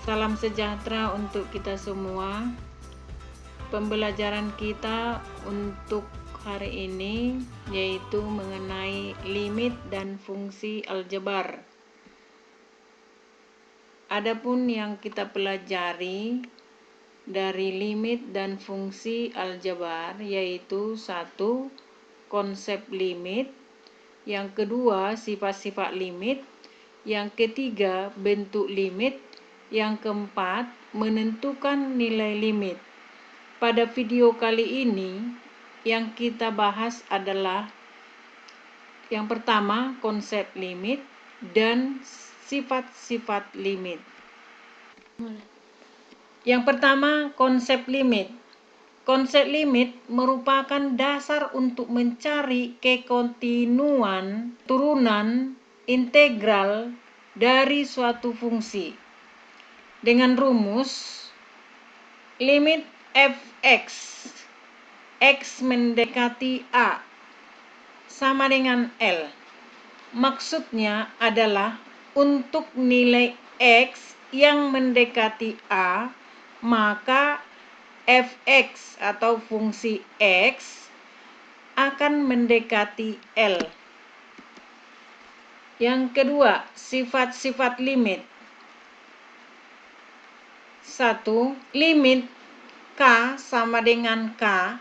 Salam sejahtera untuk kita semua. Pembelajaran kita untuk hari ini yaitu mengenai limit dan fungsi aljabar. Adapun yang kita pelajari dari limit dan fungsi aljabar yaitu satu, konsep limit, yang kedua sifat-sifat limit, yang ketiga bentuk limit, yang keempat menentukan nilai limit. Pada video kali ini yang kita bahas adalah yang pertama konsep limit dan sifat-sifat limit. Yang pertama, konsep limit. Konsep limit merupakan dasar untuk mencari kekontinuan turunan integral dari suatu fungsi. Dengan rumus limit fx x mendekati a sama dengan L. Maksudnya adalah untuk nilai x yang mendekati a, maka fx atau fungsi x akan mendekati L. Yang kedua, sifat-sifat limit. 1. Limit K sama dengan K,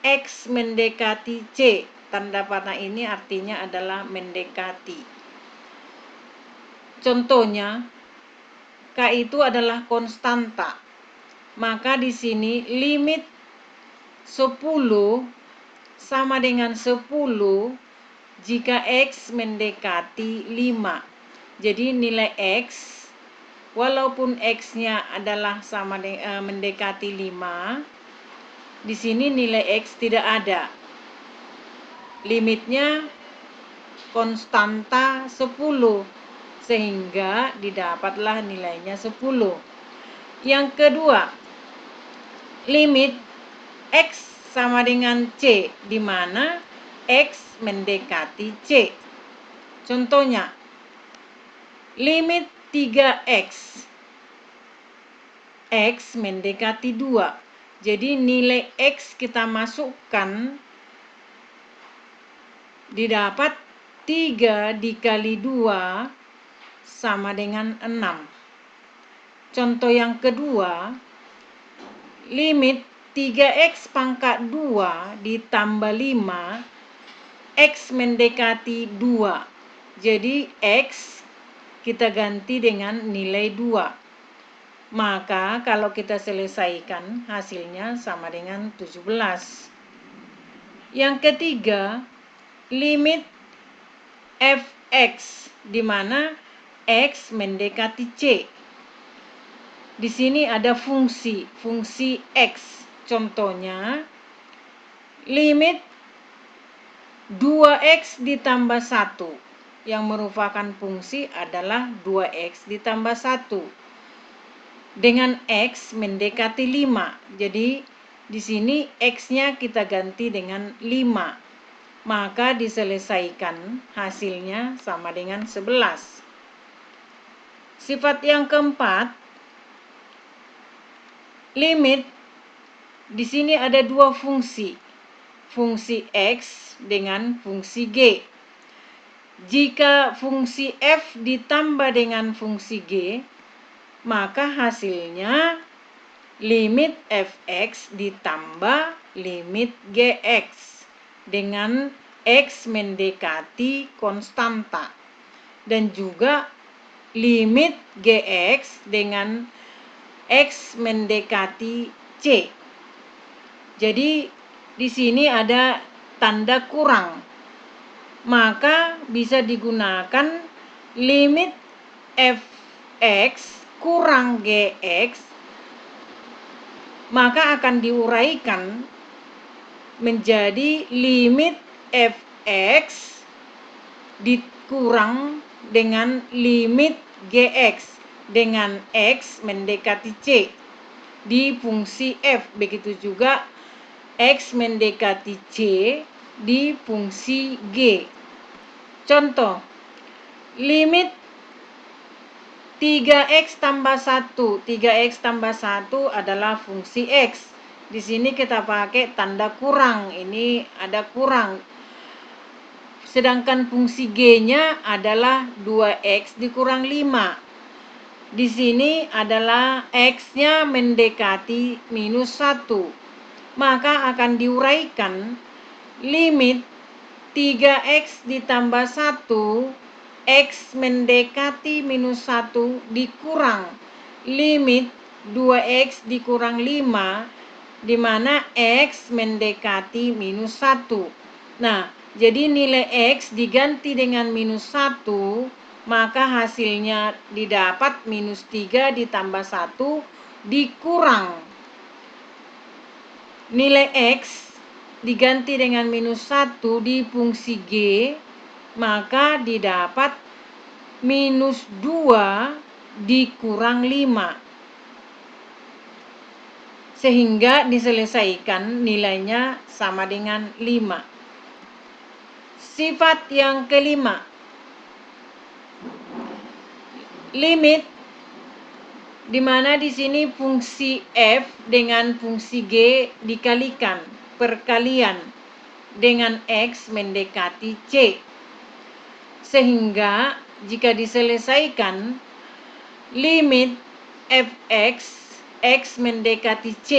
X mendekati C. Tanda panah ini artinya adalah mendekati. Contohnya, K itu adalah konstanta. Maka di sini limit 10 sama dengan 10 jika X mendekati 5. Jadi nilai X walaupun X-nya adalah sama mendekati 5, di sini nilai X tidak ada. Limitnya konstanta 10, sehingga didapatlah nilainya 10. Yang kedua, limit X sama dengan C, di mana X mendekati C. Contohnya, limit 3x, X mendekati 2. Jadi nilai X kita masukkan didapat 3 dikali 2 sama dengan 6. Contoh yang kedua, limit 3x pangkat 2 ditambah 5, X mendekati 2. Jadi X kita ganti dengan nilai 2. Maka kalau kita selesaikan hasilnya sama dengan 17. Yang ketiga, limit fx di mana X mendekati C. Di sini ada fungsi X. Contohnya, limit 2x ditambah 1. Yang merupakan fungsi adalah 2x ditambah 1. Dengan X mendekati 5. Jadi di sini X-nya kita ganti dengan 5. Maka diselesaikan hasilnya sama dengan 11. Sifat yang keempat, limit di sini ada dua fungsi. Fungsi X dengan fungsi G. Jika fungsi f ditambah dengan fungsi g, maka hasilnya limit fx ditambah limit gx dengan x mendekati konstanta, dan juga limit gx dengan x mendekati c. Jadi di sini ada tanda kurang. Maka bisa digunakan limit fx kurang gx, maka akan diuraikan menjadi limit fx dikurang dengan limit gx dengan x mendekati c di fungsi f. Begitu juga x mendekati c di fungsi g. Contoh, limit 3x tambah 1. 3x tambah 1 adalah fungsi x. Di sini kita pakai tanda kurang. Ini ada kurang. Sedangkan fungsi g-nya adalah 2x dikurang 5. Di sini adalah x-nya mendekati minus 1. Maka akan diuraikan limit 3x ditambah 1, x mendekati minus 1 dikurang limit 2x dikurang 5, di mana x mendekati minus 1. Nah, jadi nilai x diganti dengan minus 1, maka hasilnya didapat minus 3 ditambah 1 dikurang nilai x diganti dengan minus 1 di fungsi g, maka didapat minus 2 dikurang 5. Sehingga diselesaikan nilainya sama dengan 5. Sifat yang kelima, limit, di mana di sini fungsi f dengan fungsi g dikalikan, perkalian dengan x mendekati c. Sehingga jika diselesaikan, limit fx, x mendekati c,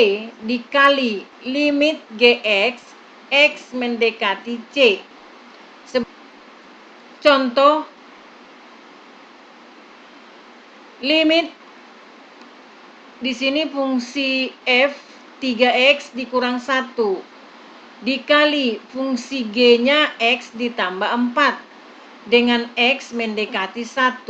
dikali limit gx, x mendekati c. Contoh, limit di sini fungsi f 3x dikurang 1 dikali fungsi g-nya x ditambah 4 dengan x mendekati 1,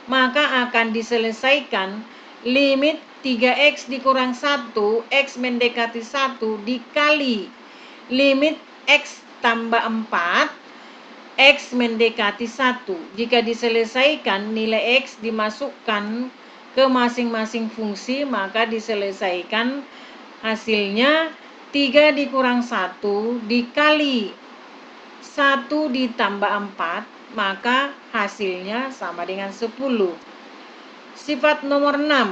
maka akan diselesaikan limit 3x dikurang 1, x mendekati 1 dikali limit x tambah 4, x mendekati 1. Jika diselesaikan, nilai x dimasukkan ke masing-masing fungsi, maka diselesaikan hasilnya 3 dikurang 1 dikali 1 ditambah 4, maka hasilnya sama dengan 10. Sifat nomor 6.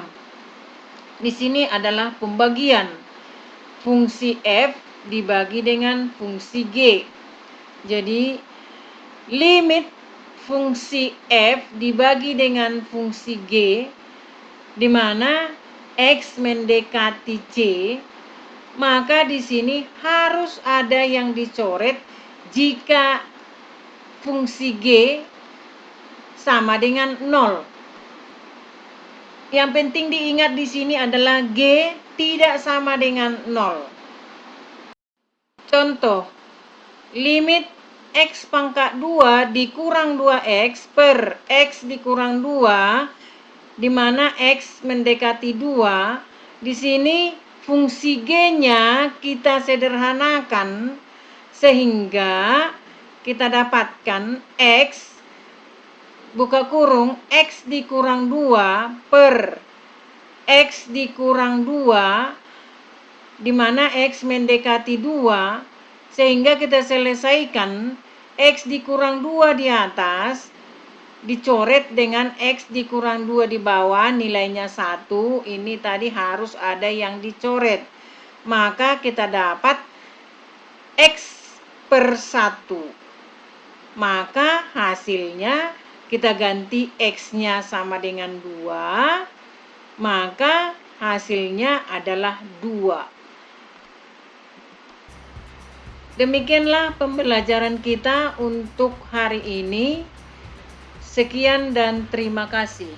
Di sini adalah pembagian. Fungsi f dibagi dengan fungsi g. Jadi limit fungsi f dibagi dengan fungsi g, di mana x mendekati c, maka di sini harus ada yang dicoret jika fungsi g sama dengan 0. Yang penting diingat di sini adalah g tidak sama dengan 0. Contoh, limit x pangkat 2 dikurang 2x per x dikurang 2, di mana x mendekati 2. Di sini fungsi g-nya kita sederhanakan sehingga kita dapatkan x buka kurung x dikurang 2 per x dikurang 2, di mana x mendekati 2. Sehingga kita selesaikan x dikurang 2 di atas dicoret dengan x dikurang 2 di bawah, nilainya 1. Ini tadi harus ada yang dicoret. Maka kita dapat x per 1. Maka hasilnya kita ganti x-nya sama dengan 2. Maka hasilnya adalah 2. Demikianlah pembelajaran kita untuk hari ini. Sekian dan terima kasih.